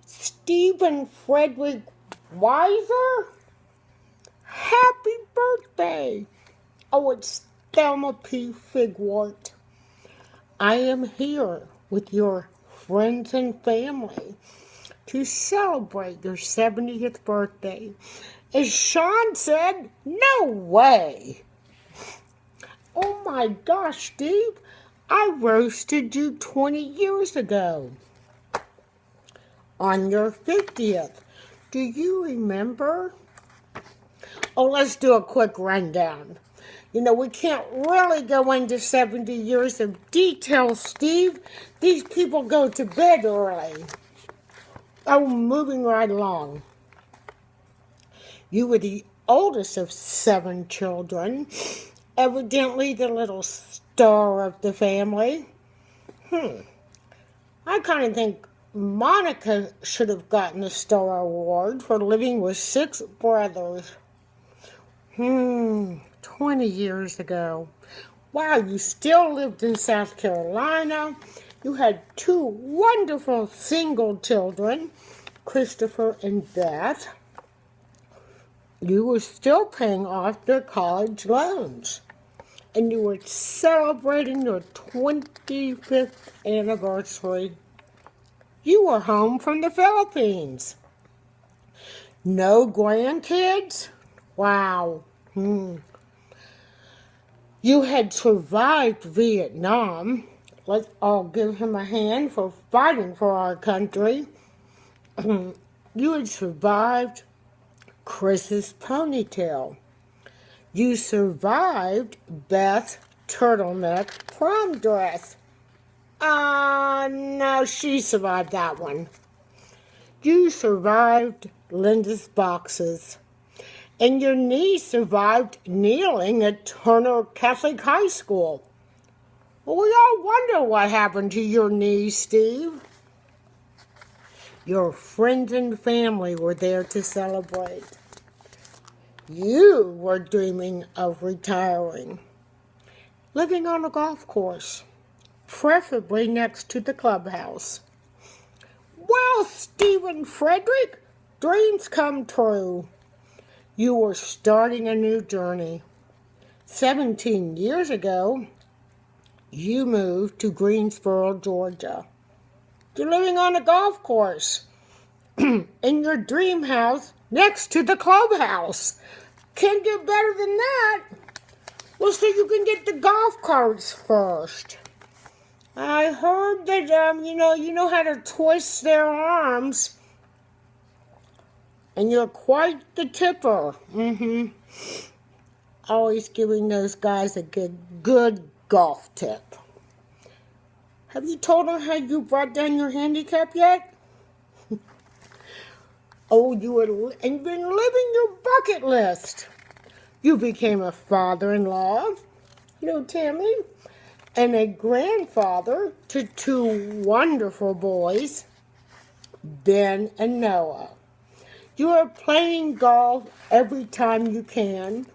Stephen Frederick Weiser. Happy birthday. Oh, it's Thelma P. Figwart. I am here with your friends and family to celebrate your 70th birthday. As Sean said, no way. Oh my gosh, Steve, I roasted you 20 years ago on your 50th. Do you remember? Oh, let's do a quick rundown. You know, we can't really go into 70 years of detail, Steve. These people go to bed early. Oh, moving right along. You were the oldest of 7 children, evidently the little star of the family. I kind of think Monica should have gotten the Star Award for living with 6 brothers. 20 years ago. Wow, you still lived in South Carolina. You had 2 wonderful single children, Christopher and Beth. You were still paying off their college loans. And you were celebrating your 25th anniversary. You were home from the Philippines. No grandkids? Wow. You had survived Vietnam. Let's all give him a hand for fighting for our country. You had survived Chris's ponytail. You survived Beth's turtleneck prom dress. No, she survived that one. You survived Linda's boxes. And your niece survived kneeling at Turner Catholic High School. Well, we all wonder what happened to your niece, Steve. Your friends and family were there to celebrate. You were dreaming of retiring, living on a golf course, preferably next to the clubhouse. Well, Stephen Frederick, dreams come true. You were starting a new journey. 17 years ago, you moved to Greensboro, Georgia. You're living on a golf course in your dream house next to the clubhouse. Can't get better than that. Well, so you can get the golf carts first. I heard that, you know how to twist their arms. And you're quite the tipper. Always giving those guys a good golf tip. Have you told them how you brought down your handicap yet? Oh, you've been living your bucket list. You became a father-in-law, Tammy, and a grandfather to 2 wonderful boys, Ben and Noah. You are playing golf every time you can.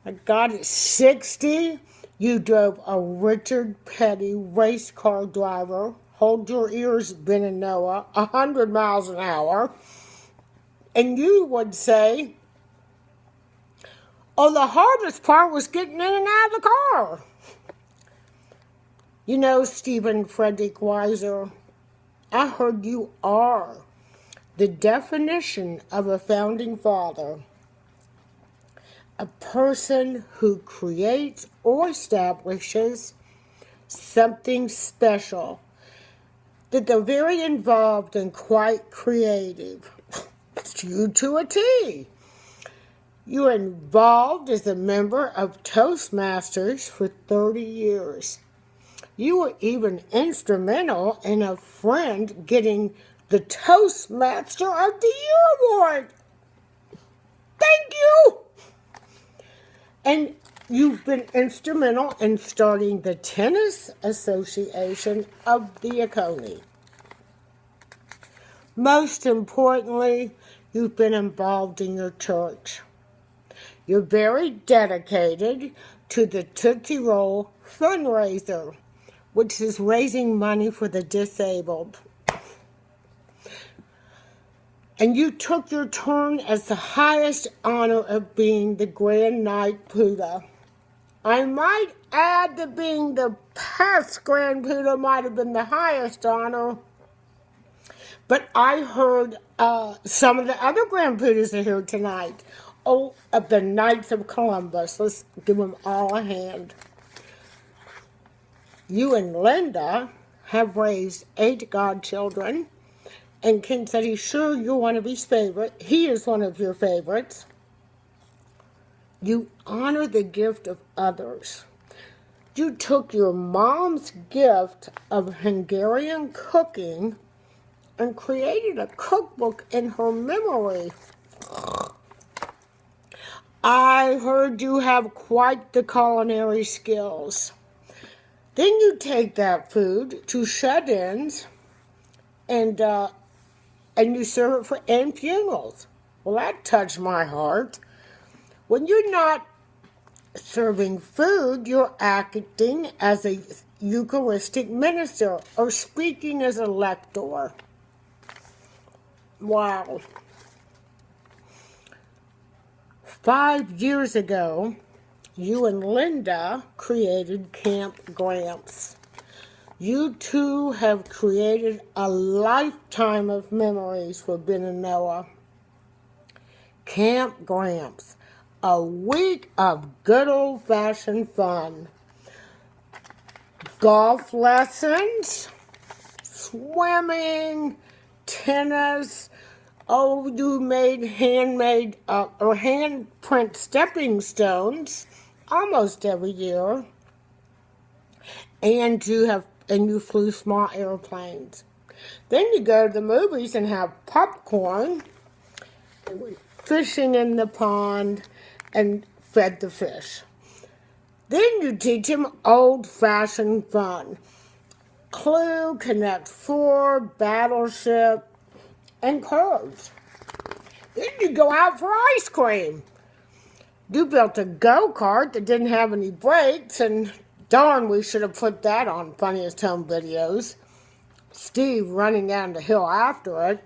My God, at 60, you drove a Richard Petty race car driver. Hold your ears, Ben and Noah, 100 miles an hour. And you would say, oh, the hardest part was getting in and out of the car. You know, Stephen Frederick Weiser, I heard you are the definition of a founding father. A person who creates or establishes something special. That they're very involved and quite creative. It's you to a T. You're involved as a member of Toastmasters for 30 years. You were even instrumental in a friend getting the Toastmaster of the Year award. Thank you. And you've been instrumental in starting the Tennis Association of the Oconee. Most importantly, you've been involved in your church. You're very dedicated to the Tootsie Roll fundraiser, which is raising money for the disabled. And you took your turn as the highest honor of being the Grand Knight Poodle. I might add that being the past Grand Poodle might have been the highest honor. But I heard some of the other Grand Poodles are here tonight. Oh, of the Knights of Columbus. Let's give them all a hand. You and Linda have raised 8 godchildren. And Ken said he's sure you're one of his favorite. He is one of your favorites. You honor the gift of others. You took your mom's gift of Hungarian cooking and created a cookbook in her memory. I heard you have quite the culinary skills. Then you take that food to shut-ins and you serve it for end funerals. Well, that touched my heart. When you're not serving food, you're acting as a Eucharistic minister or speaking as a lector. Wow. 5 years ago, you and Linda created Camp Gramps. You two have created a lifetime of memories for Ben and Noah. Camp Gramps, a week of good old-fashioned fun. Golf lessons, swimming, tennis. Oh, you made handmade or handprint stepping stones almost every year. And you flew small airplanes. Then you go to the movies and have popcorn, fishing in the pond, and fed the fish. Then you teach them old-fashioned fun. Clue, Connect 4, Battleship, and curves. Then you go out for ice cream. You built a go-kart that didn't have any brakes, and darn, we should have put that on Funniest Home Videos. Steve running down the hill after it.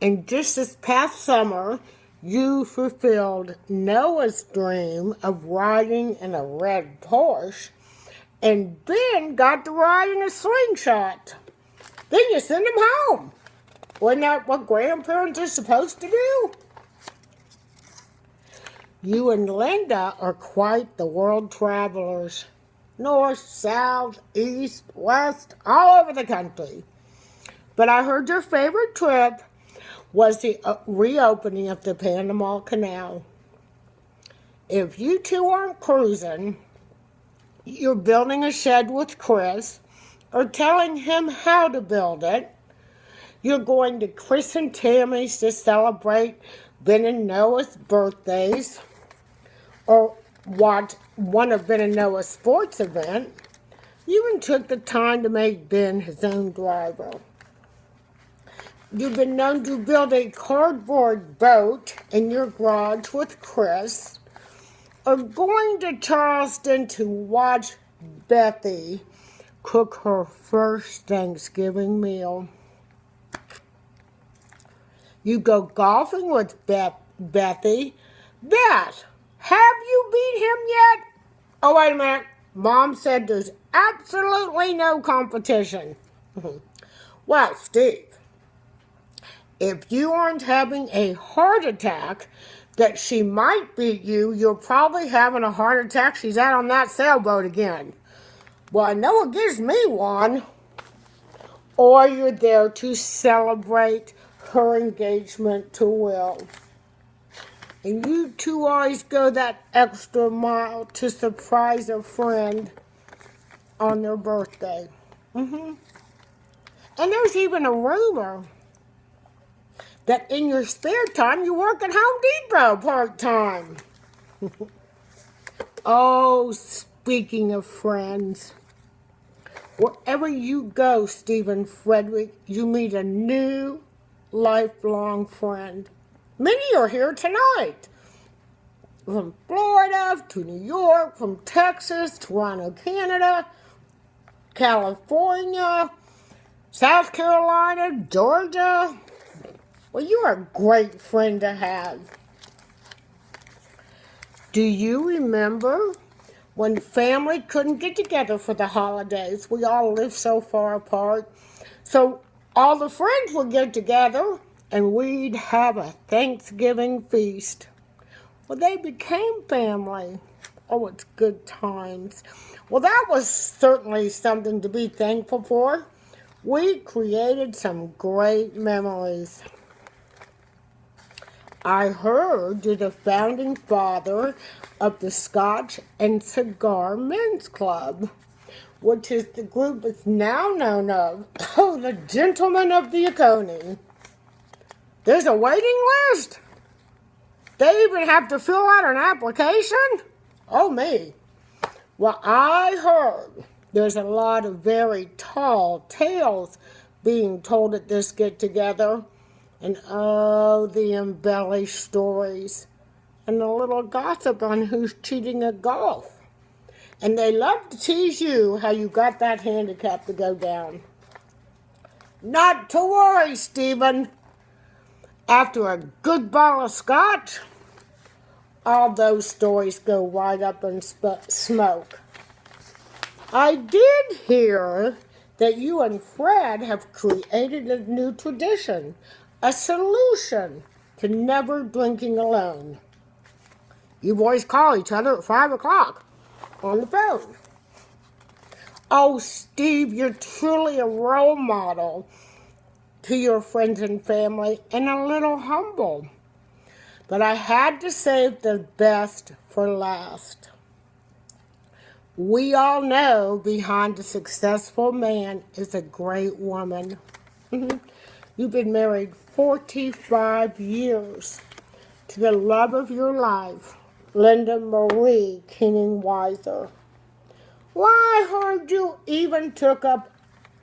And just this past summer, you fulfilled Noah's dream of riding in a red Porsche, and Ben got to ride in a slingshot. Then you send him home. Wasn't that what grandparents are supposed to do? You and Linda are quite the world travelers. North, south, east, west, all over the country. But I heard your favorite trip was the reopening of the Panama Canal. If you two aren't cruising, you're building a shed with Chris or telling him how to build it. You're going to Chris and Tammy's to celebrate Ben and Noah's birthdays or watch one of Ben and Noah's sports event. You even took the time to make Ben his own driver. You've been known to build a cardboard boat in your garage with Chris, or going to Charleston to watch Bethy cook her first Thanksgiving meal. You go golfing with Bethy. Beth, have you beat him yet? Oh, wait a minute. Mom said there's absolutely no competition. Well, Steve, if you aren't having a heart attack that she might beat you, you're probably having a heart attack she's out on that sailboat again. Well, I know it gives me one. Or you're there to celebrate her engagement to Will. And you two always go that extra mile to surprise a friend on their birthday. And there's even a rumor that in your spare time you work at Home Depot part-time. Oh, speaking of friends, wherever you go, Stephen Frederick, you meet a new lifelong friend. Many are here tonight. From Florida to New York, from Texas, Toronto, Canada, California, South Carolina, Georgia, Well, you're a great friend to have. Do you remember when family couldn't get together for the holidays? We all lived so far apart. So all the friends would get together and we'd have a Thanksgiving feast. Well, they became family. Oh, it's good times. Well, that was certainly something to be thankful for. We created some great memories. I heard you're the founding father of the Scotch and Cigar Men's Club, which is the group that's now known as the Gentlemen of the Oconee. There's a waiting list. They even have to fill out an application? Oh, me. Well, I heard there's a lot of very tall tales being told at this get-together. And oh, the embellished stories. And the little gossip on who's cheating at golf. And they love to tease you how you got that handicap to go down. Not to worry, Stephen. After a good bottle of scotch, all those stories go right up in smoke. I did hear that you and Fred have created a new tradition, a solution to never drinking alone. You boys call each other at 5 o'clock on the phone. Oh, Steve, you're truly a role model to your friends and family and a little humble. But I had to save the best for last. We all know behind a successful man is a great woman. You've been married 45 years to the love of your life, Linda Marie Kenning-Weiser. Why, I heard you even took up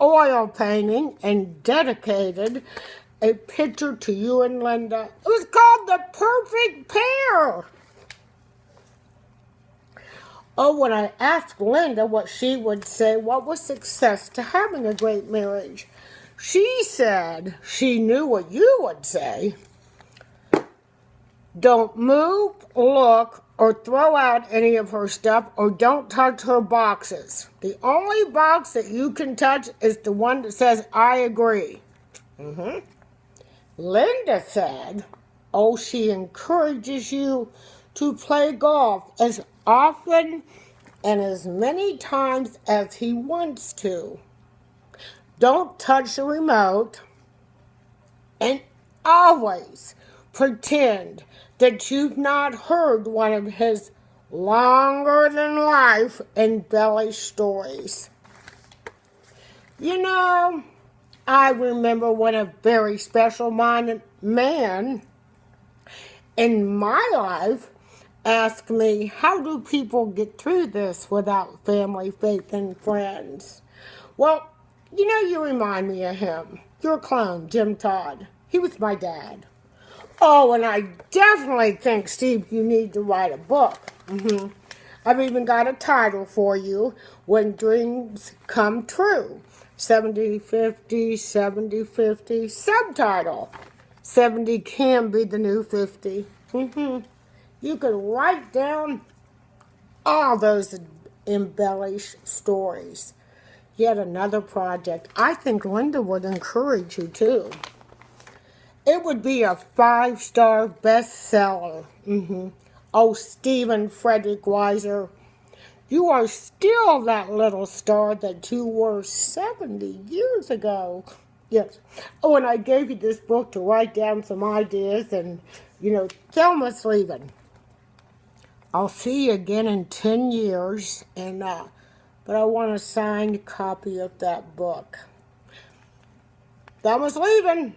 oil painting and dedicated a picture to you and Linda. It was called The Perfect Pair. Oh, when I asked Linda what she would say, what was success to having a great marriage, she said she knew what you would say. Don't move, look, or throw out any of her stuff, or don't touch her boxes. The only box that you can touch is the one that says, I agree. Linda said, oh, she encourages you to play golf as often and as many times as he wants to. Don't touch the remote, and always pretend that you've not heard one of his longer-than-life embellished stories. You know, I remember when a very special-minded man in my life asked me, how do people get through this without family, faith, and friends? Well, you know, you remind me of him. Your clone, Jim Todd. He was my dad. Oh, and I definitely think, Steve, you need to write a book. I've even got a title for you, When Dreams Come True. 70-50, 70-50. Subtitle, 70 can be the new 50. You can write down all those embellished stories. Yet another project. I think Linda would encourage you too. It would be a 5-star bestseller. Oh, Stephen Frederick Weiser, you are still that little star that you were 70 years ago. Yes. Oh, and I gave you this book to write down some ideas and, Thelma's leaving. I'll see you again in 10 years, and but I want a signed copy of that book. Thelma's leaving.